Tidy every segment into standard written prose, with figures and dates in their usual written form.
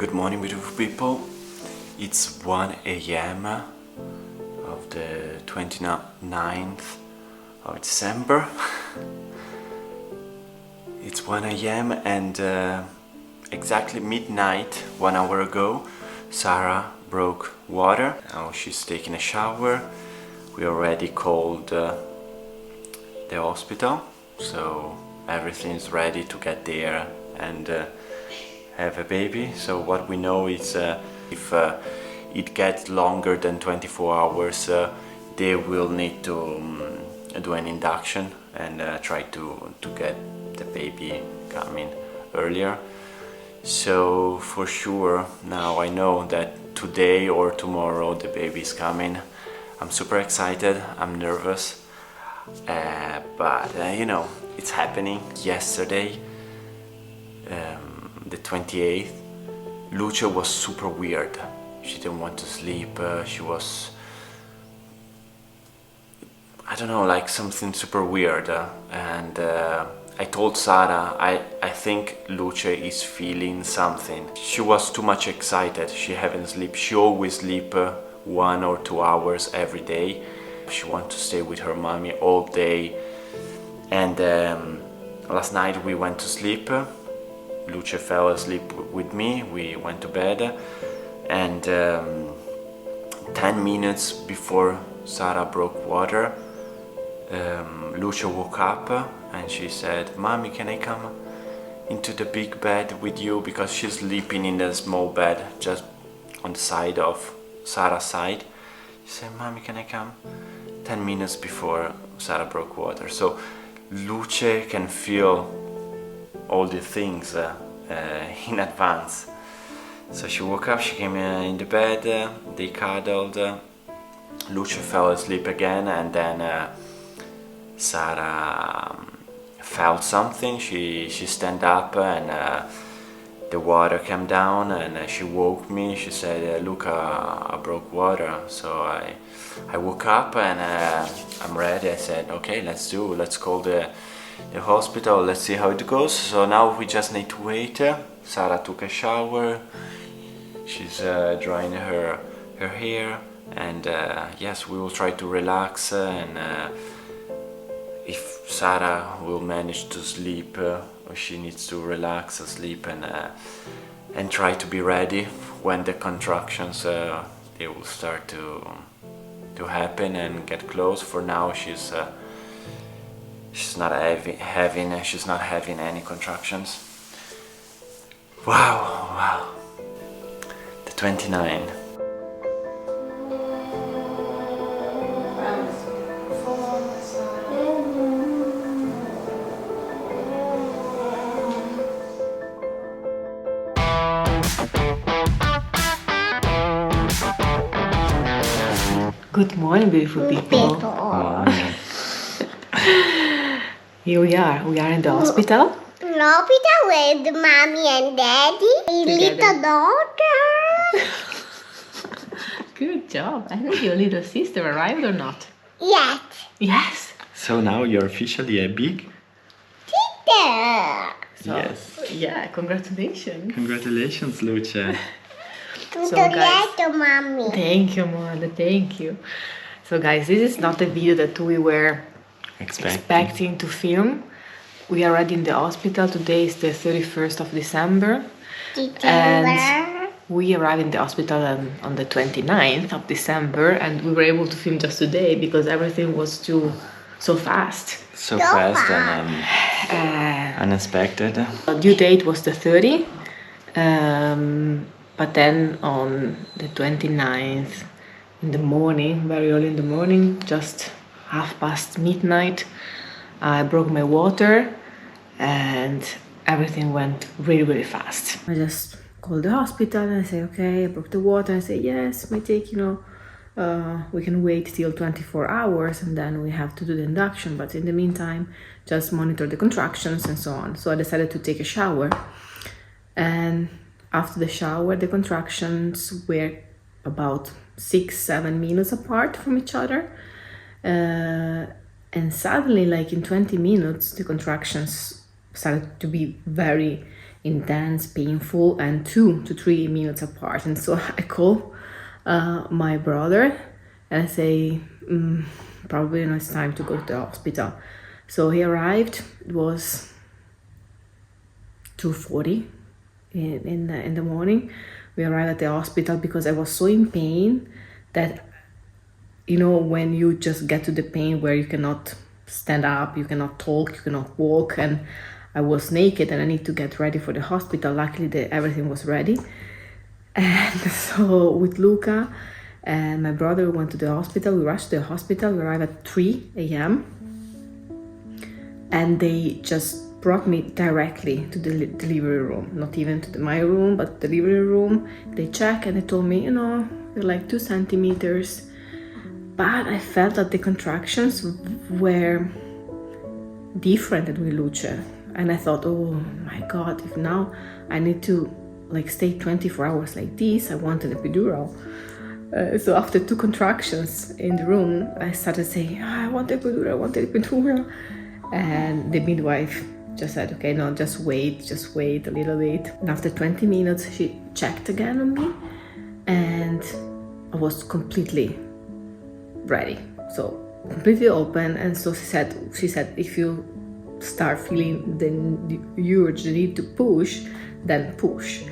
Good morning, beautiful people. It's 1 a.m. of the 29th of December. It's 1 a.m. and exactly midnight, 1 hour ago, Sara broke water. Now she's taking a shower. We already called the hospital, so everything is ready to get there and have a baby. So what we know is if it gets longer than 24 hours, they will need to do an induction and try to get the baby coming earlier. So for sure now I know that today or tomorrow the baby is coming. I'm super excited, I'm nervous, but you know, it's happening. Yesterday, the 28th, Luce was super weird. She didn't want to sleep. She was, I don't know, like something super weird. And I told Sara, I think Luce is feeling something. She was too much excited. She haven't slept. She always sleep 1 or 2 hours every day. She wants to stay with her mommy all day. And last night we went to sleep. Luce fell asleep with me. We went to bed, and 10 minutes before Sara broke water, Luce woke up and she said, "Mommy, can I come into the big bed with you?" Because she's sleeping in the small bed just on the side of Sara's side. She said, "Mommy, can I come?" 10 minutes before Sara broke water. So Luce can feel all the things in advance. So she woke up, she came in the bed, they cuddled, Luce fell asleep again, and then Sara felt something. She stand up and the water came down and she woke me. She said, "Luca, I broke water." So I woke up and I'm ready. I said, "Okay, let's call the hospital, let's see how it goes." So now we just need to wait. Sara took a shower, she's drying her hair, and yes, we will try to relax, and if Sara will manage to sleep, she needs to relax, sleep, and try to be ready when the contractions they will start to happen and get close. For now she's not having any contractions. Wow. The 29. Good morning, beautiful people. Here we are in the hospital. Hospital with mommy and daddy, little daughter. Good job. I think your little sister arrived or not? Yes. So now you're officially a big Sister. So, yes. Yeah, congratulations. Congratulations, Luce. Congratulations, mommy. Thank you, Mother. Thank you. So guys, this is not a video that we were expecting to film. We are already in the hospital. Today is the 31st of December. And we arrived in the hospital on the 29th of December, and we were able to film just today because everything was so fast. So fast and unexpected. Due date was the 30th, but then on the 29th in the morning, very early in the morning, just midnight, I broke my water and everything went really fast. I just called the hospital and I say, okay, I broke the water. And I say, yes, it may take, we can wait till 24 hours and then we have to do the induction. But in the meantime, just monitor the contractions and so on. So I decided to take a shower. And after the shower, the contractions were about 6-7 minutes apart from each other. And suddenly, like in 20 minutes, the contractions started to be very intense, painful, and 2 to 3 minutes apart. And so I call my brother and I say, probably it's time to go to the hospital. So he arrived. It was 2:40 in the morning. We arrived at the hospital because I was so in pain that, you know, when you just get to the pain where you cannot stand up, you cannot talk, you cannot walk, and I was naked and I need to get ready for the hospital. Luckily, everything was ready. And so with Luca and my brother, we went to the hospital. We rushed to the hospital. We arrived at 3 a.m. And they just brought me directly to the delivery room. Not even to my room, but the delivery room. They checked and they told me, you know, you're like 2 centimeters. But I felt that the contractions were different with Luce. And I thought, oh my God, if now I need to like stay 24 hours like this, I want an epidural. So after 2 contractions in the room, I started saying, I want an epidural, I want an epidural. And the midwife just said, okay, no, just wait a little bit. And after 20 minutes, she checked again on me and I was completely ready. So completely open. And so she said, if you start feeling the urge, the need to push, then push.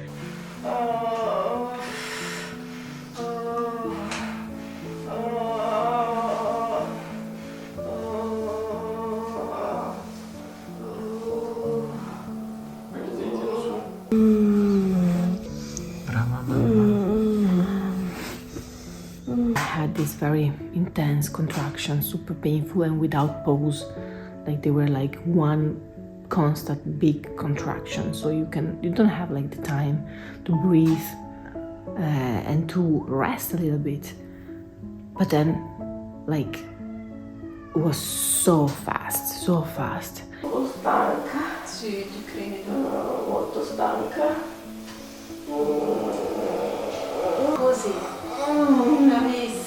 I had this very intense contraction, super painful and without pause. Like they were like one constant big contraction. So you don't have like the time to breathe and to rest a little bit. But then like it was so fast, so fast. Sono stanca, sì, ti credo, molto stanca. Così, bravissima.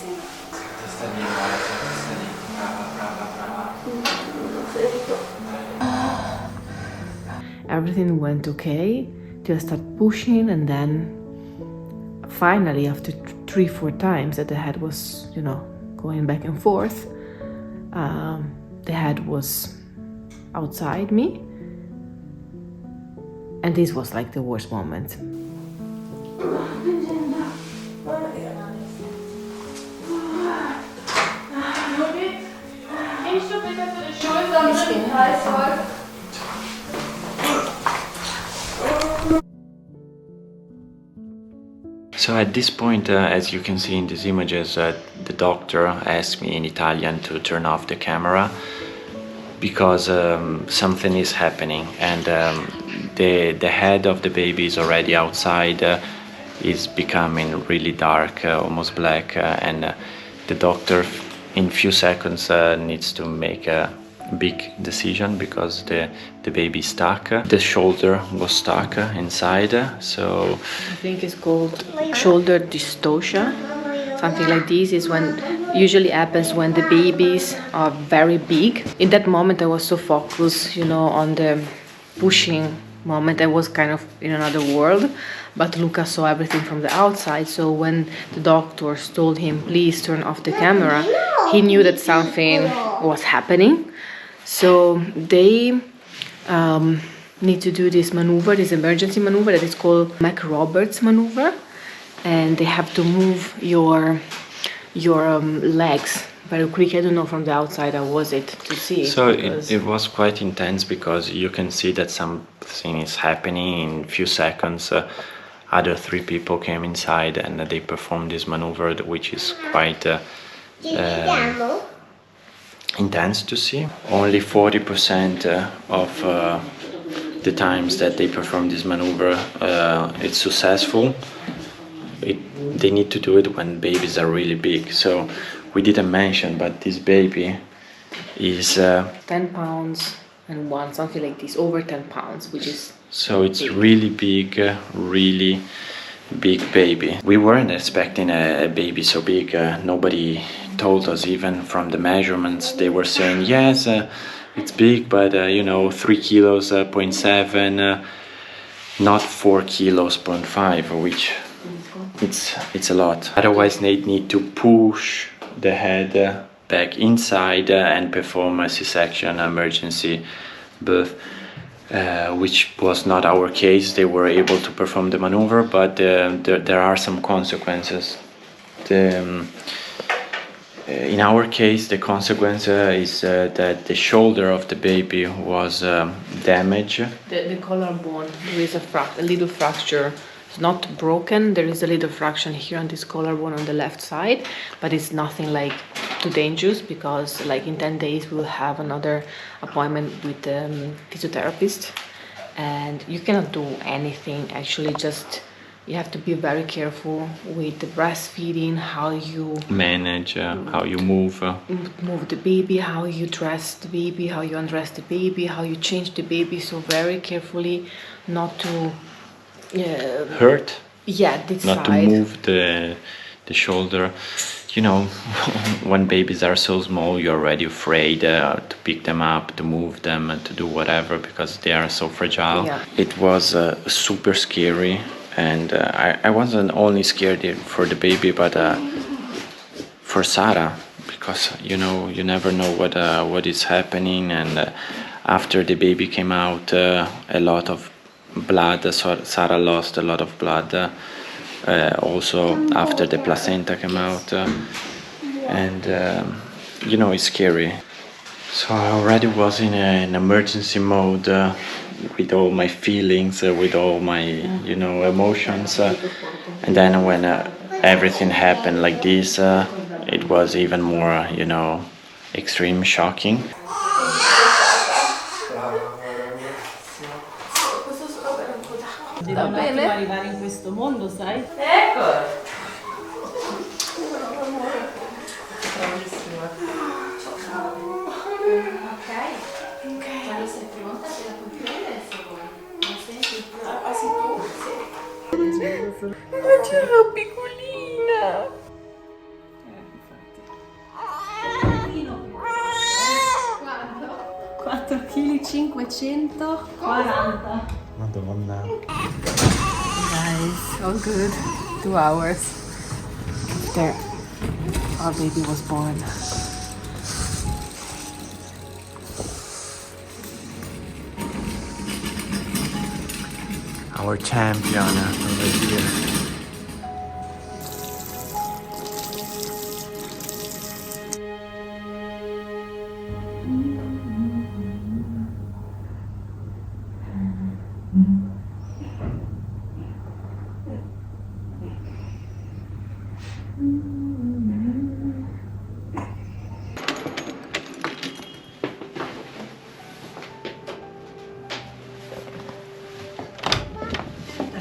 Everything went okay till I started pushing, and then finally after 3-4 times that the head was, you know, going back and forth, the head was outside me, and this was like the worst moment. So at this point, as you can see in these images, the doctor asked me in Italian to turn off the camera because something is happening, and the head of the baby is already outside, is becoming really dark, almost black, and the doctor in few seconds needs to make a big decision because the baby is stuck. The shoulder was stuck inside, so I think it's called shoulder dystocia. Something like this is when usually happens when the babies are very big. In that moment I was so focused, you know, on the pushing moment. I was kind of in another world, but Luca saw everything from the outside. So when the doctors told him please turn off the camera, he knew that something was happening. So they need to do this maneuver, this emergency maneuver that is called Mac-Roberts maneuver, and they have to move your legs very quick. I don't know from the outside how was it to see. So it was quite intense because you can see that something is happening in a few seconds. Other 3 people came inside and they performed this maneuver, which is quite intense to see. Only 40% of the times that they perform this maneuver it's successful. They need to do it when babies are really big. So we didn't mention, but this baby is 10 pounds and 1, something like this, over 10 pounds, which is so it's really big, really big baby. We weren't expecting a baby so big. Nobody told us, even from the measurements. They were saying yes, it's big, but you know, 3 kilos, 0.7. not 4 kilos, 0.5, which it's a lot. Otherwise they need to push the head back inside and perform a C-section emergency birth, which was not our case. They were able to perform the maneuver, but there are some consequences. In our case, the consequence is that the shoulder of the baby was damaged. The collarbone, there is a little fracture. It's not broken, there is a little fraction here on this collarbone on the left side, but it's nothing like too dangerous, because like in 10 days we will have another appointment with the physiotherapist, and you cannot do anything actually, just you have to be very careful with the breastfeeding, how you manage, how you move the baby, how you dress the baby, how you undress the baby, how you change the baby, so very carefully not to hurt. Yeah, this not side. To move the shoulder. You know, when babies are so small, you're already afraid to pick them up, to move them, and to do whatever, because they are so fragile. Yeah. It was super scary, and I wasn't only scared for the baby, but for Sara, because you know, you never know what is happening. And after the baby came out, a lot of blood. Sara lost a lot of blood. Also after the placenta came out, and you know, it's scary. So I already was in an emergency mode with all my feelings, with all my emotions, and then when everything happened like this, it was even more extreme shocking. Devono un attimo arrivare in questo mondo, sai? Ecco! Bravissima. Ok. Quando sei pronta te la puoi prendere se vuoi. Non senti? Passi tu? Sì. Ma c'era piccolina! Quanto? 4 kg 540. Madonna. Guys, all good. 2 hours after our baby was born. Our champion over here.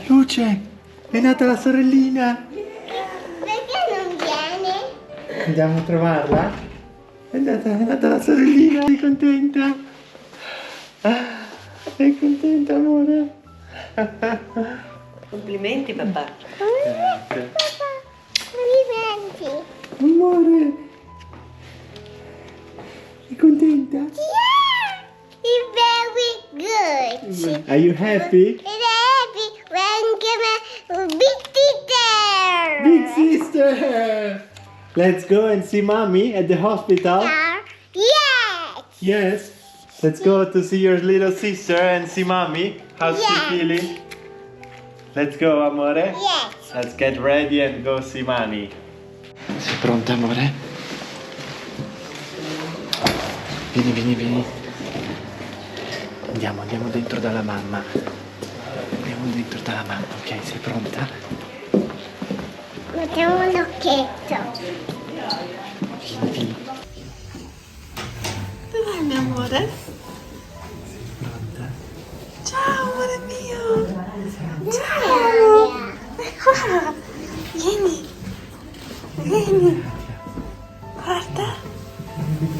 Luce, è nata la sorellina. Perché non viene? Andiamo a trovarla? È nata la sorellina, sei contenta? Sei contenta, amore? Complimenti, papà. Grazie. Complimenti. Amore, sei contenta? Yeah! It's very good. Are you happy? It's happy when come big sister. Big sister! Let's go and see mommy at the hospital. Yes. Yes. Let's go to see your little sister and see mommy. How's she Yeah. feeling? Let's go, amore. Yes. Let's get ready and go see mommy. Sei pronta, amore? Vieni. Andiamo dentro dalla mamma. Ok, sei pronta? Mettiamo un occhetto. Vieni. Dov'è mio amore? Pronta? Ciao, amore mio! Ciao. Qua! Vieni! Guarda!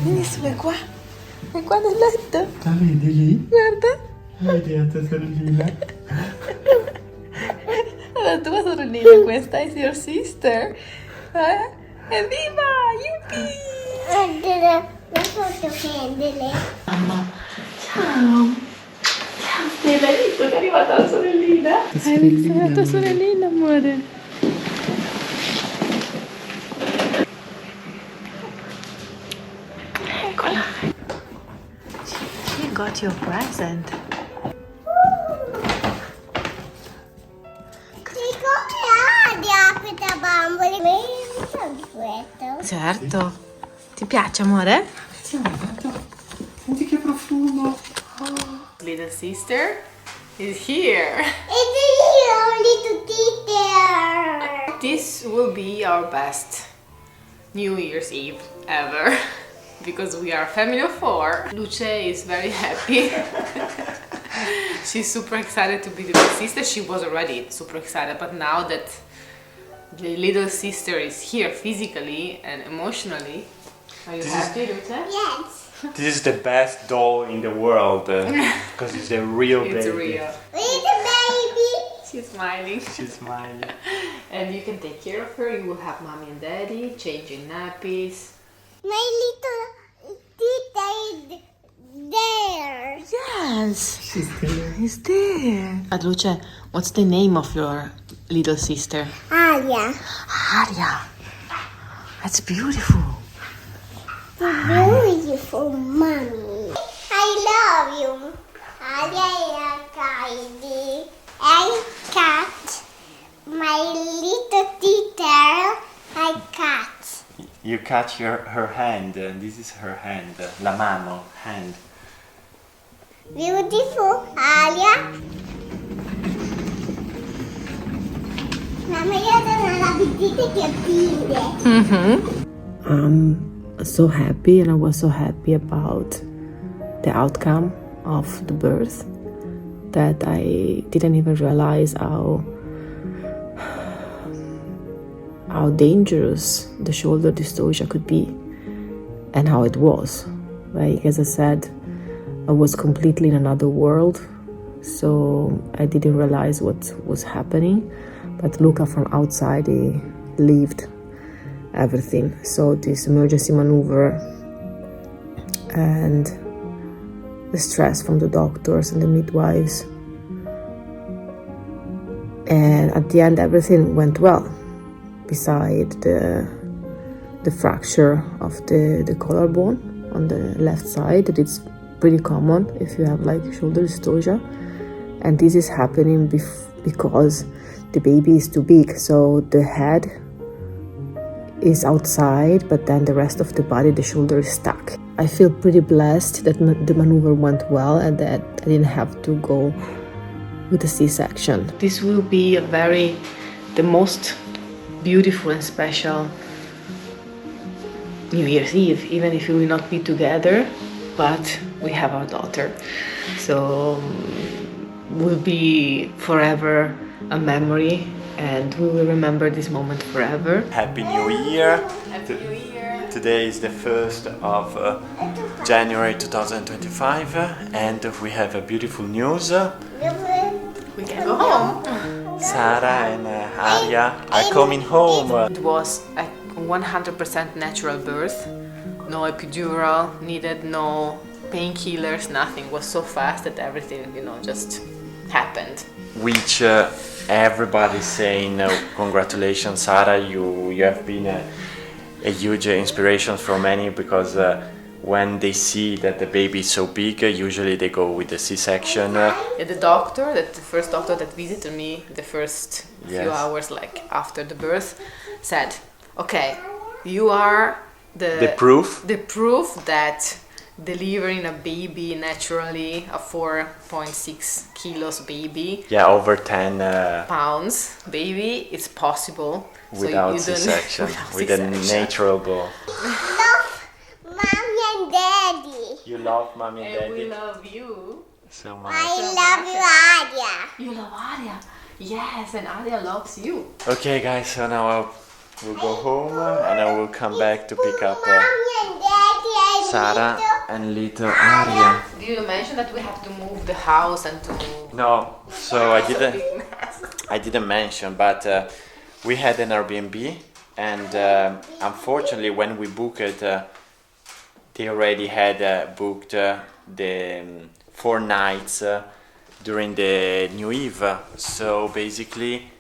Vieni su, è qua! È qua nel letto! La vedi lì? Guarda! Vedi la tua sorellina? La tua sorellina, questa è your sister! Evviva! Yuppie! Guarda, la posso prendere. Mamma! Ciao! Ciao, sei l'hai visto che è arrivata la sorellina? Hai visto la tua sorellina, amore? Eccola. She got your present. Come Aria apre da bambole? Mi sono di questo. Certo. Ti piace, amore? Sì, guarda. Senti che profumo. Little sister is here. It's here, little teacher. This will be our best New Year's Eve ever because we are a family of 4. Luce is very happy. She's super excited to be the big sister. She was already super excited, but now that the little sister is here physically and emotionally, are you happy, Luce? Yes. This is the best doll in the world because it's a real baby. It's real. Little baby. She's smiling. She's smiling. And you can take care of her. You will have mommy and daddy changing nappies. My little teacher is there. Yes, she's there. He's there. But Luce, what's the name of your little sister? Aria. Aria. That's beautiful. Beautiful mommy. I love you. Aria is kind. I cat. My little teacher, I cat. You catch her hand, and this is her hand, la mano, hand. Beautiful Aria. Mamma, io sono la vestita che pinde. I'm so happy, and I was so happy about the outcome of the birth that I didn't even realize how dangerous the shoulder dystocia could be and how it was. Like, as I said, I was completely in another world, so I didn't realize what was happening. But Luca from outside, he lived everything. So this emergency maneuver and the stress from the doctors and the midwives, and at the end everything went well, beside the fracture of the collarbone on the left side. That it's pretty common if you have like shoulder dystocia, and this is happening because the baby is too big, so the head is outside, but then the rest of the body, the shoulder, is stuck. I feel pretty blessed that the maneuver went well and that I didn't have to go with a C-section. This will be the most beautiful and special New Year's Eve, even if we will not be together, but we have our daughter. So will be forever a memory, and we will remember this moment forever. Happy New Year! Happy New Year! Today is the 1st of January 2025, and we have a beautiful news. We can go home. Sara and Aria are coming home. It was a 100% natural birth. No epidural needed, no painkillers, nothing. It was so fast that everything, just happened. Which everybody's saying, congratulations, Sara, you have been a huge inspiration for many, because when they see that the baby is so big, usually they go with the C-section. The first doctor that visited me the first few Yes. hours after the birth said, okay, you are The proof? the proof that delivering a baby naturally, a 4.6 kilos baby, over 10 pounds baby, it's possible. without So you don't- C-section, without with a C-section. natural ball. Love mommy and daddy. You love mommy and And we daddy love you. so much. I love you, Aria. You love Aria. Yes, and Aria loves you. Okay guys, so now we'll go home and I will come back to pick up Mommy and daddy and Sara little. and little Aria. Did you mention that we have to move the house and to... No, so It's a big mess. I didn't mention, but we had an Airbnb, and unfortunately when we booked it, they already had booked the 4 nights during the New Eve. So basically,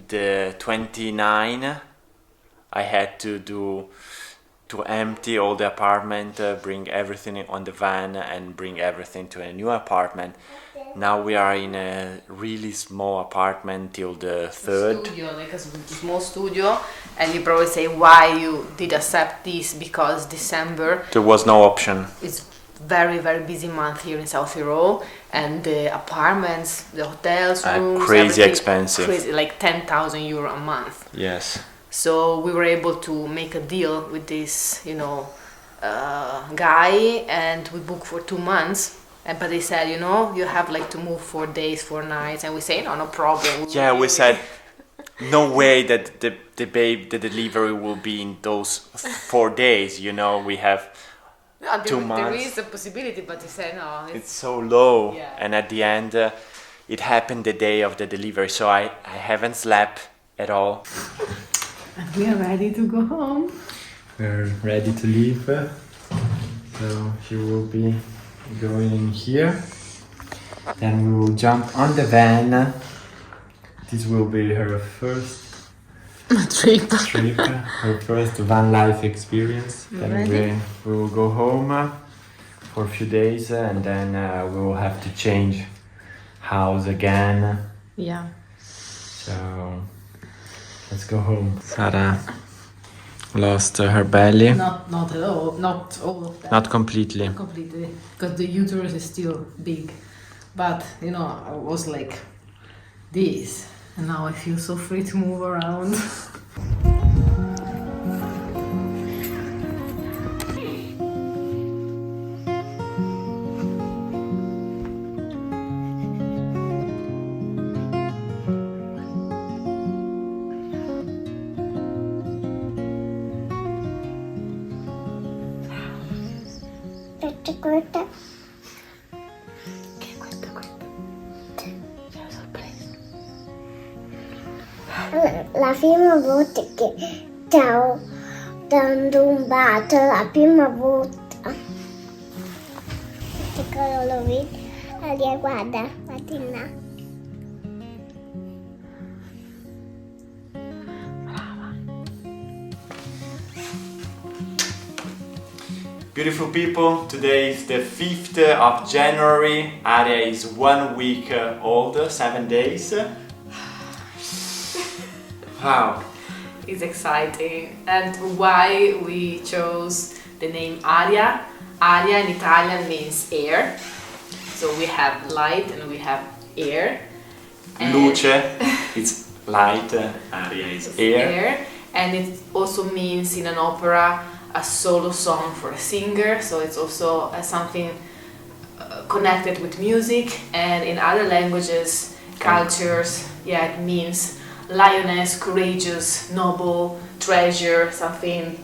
the 29, I had to empty all the apartment, bring everything on the van, and bring everything to a new apartment. Now we are in a really small apartment till the 3rd. Studio, like a small studio, and you probably say why you did accept this, because December There was no option. is very busy month here in South Tyrol, and the apartments, the hotels, rooms, Crazy everything, expensive. crazy, like 10,000 euro a month. Yes. So we were able to make a deal with this, guy, and we booked for 2 months. But they said, you have like to move 4 days, 4 nights, and we say no problem. Yeah, we said no way that the delivery will be in those 4 days. We have No, 2 months. There is a possibility, but they said no. It's so low, Yeah. and at the end, it happened the day of the delivery. So I haven't slept at all. And we are ready to go home. We're ready to leave. So she will be going in here. Then we will jump on the van. This will be her first Trip. her first van life experience. Then Ready? we will go home for a few days, and then we will have to change house again. Yeah. So let's go home. Sara lost her belly. Not at all. Not all of that. Not completely. Completely, because the uterus is still big, but I was like this, and now I feel so free to move around. Questa. La prima volta che stavo dando un bacio, la prima volta. Piccolo lo vedi? Aria, guarda, Martina. Beautiful people, today is the 5th of January. Aria is 1 week old, 7 days. Wow. It's exciting. And why we chose the name Aria? Aria in Italian means air. So we have light and we have air. And Luce, it's light, Aria is air. And it also means in an opera a solo song for a singer, so it's also something connected with music. And in other languages, cultures, it means lioness, courageous, noble, treasure, something,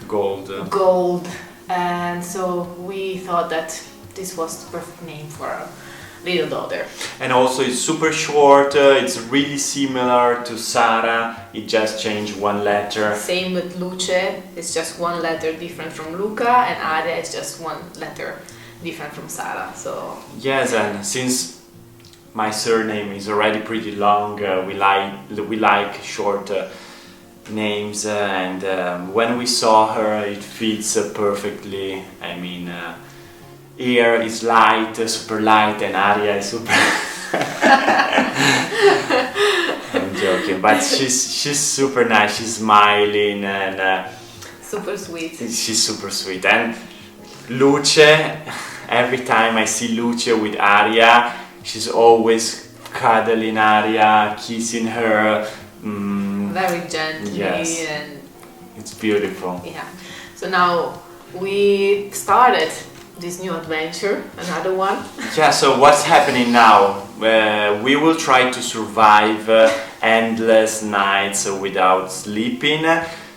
gold. And so we thought that this was the perfect name for our little daughter. And also it's super short, it's really similar to Sara, it just changed one letter. Same with Luce, it's just one letter different from Luca, and Aria is just one letter different from Sara. So yes, and since my surname is already pretty long, we like short names, and when we saw her it fits perfectly. I mean, air is light, super light, and Aria is super. I'm joking, but she's super nice. She's smiling and super sweet. she's super sweet. And Luce, every time I see Luce with Aria, she's always cuddling Aria, kissing her. Very gently, Yes. and It's beautiful. yeah. So now we started this new adventure, another one. Yeah, so what's happening now? We will try to survive endless nights without sleeping.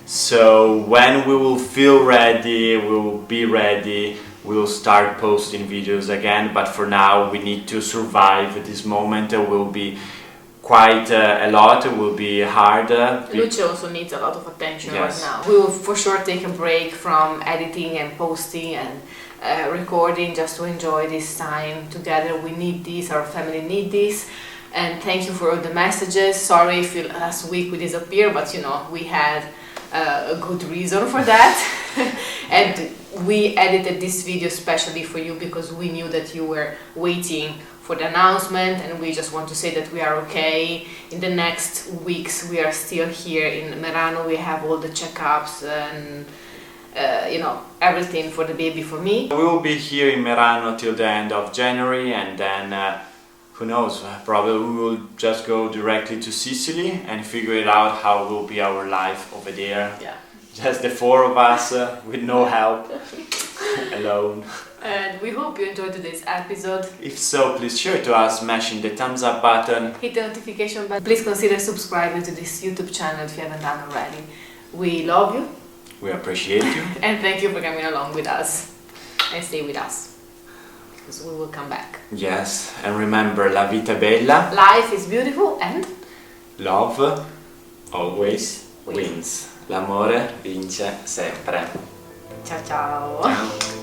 So when we will feel ready, we will be ready, we will start posting videos again. But for now, we need to survive this moment. It will be quite a lot, it will be hard. Luce also needs a lot of attention Yes. right now. We will for sure take a break from editing and posting and recording just to enjoy this time together. We need this, our family need this. And thank you for all the messages. Sorry if last week we disappeared, but you know, we had a good reason for that. And we edited this video especially for you because we knew that you were waiting for the announcement, and we just want to say that we are okay. In the next weeks we are still here in Merano. We have all the checkups and you know, everything for the baby, for me. We will be here in Merano till the end of January, and then who knows, probably we will just go directly to Sicily and figure it out how will be our life over there. Yeah. Just the four of us with no help, alone. And we hope you enjoyed today's episode. If so, please share to us, smashing the thumbs up button. Hit the notification button. Please consider subscribing to this YouTube channel if you haven't done already. We love you. We appreciate you. And thank you for coming along with us. And stay with us, because we will come back. Yes, and remember, la vita è bella. Life is beautiful and Love always wins. L'amore vince sempre. ciao ciao. Ciao.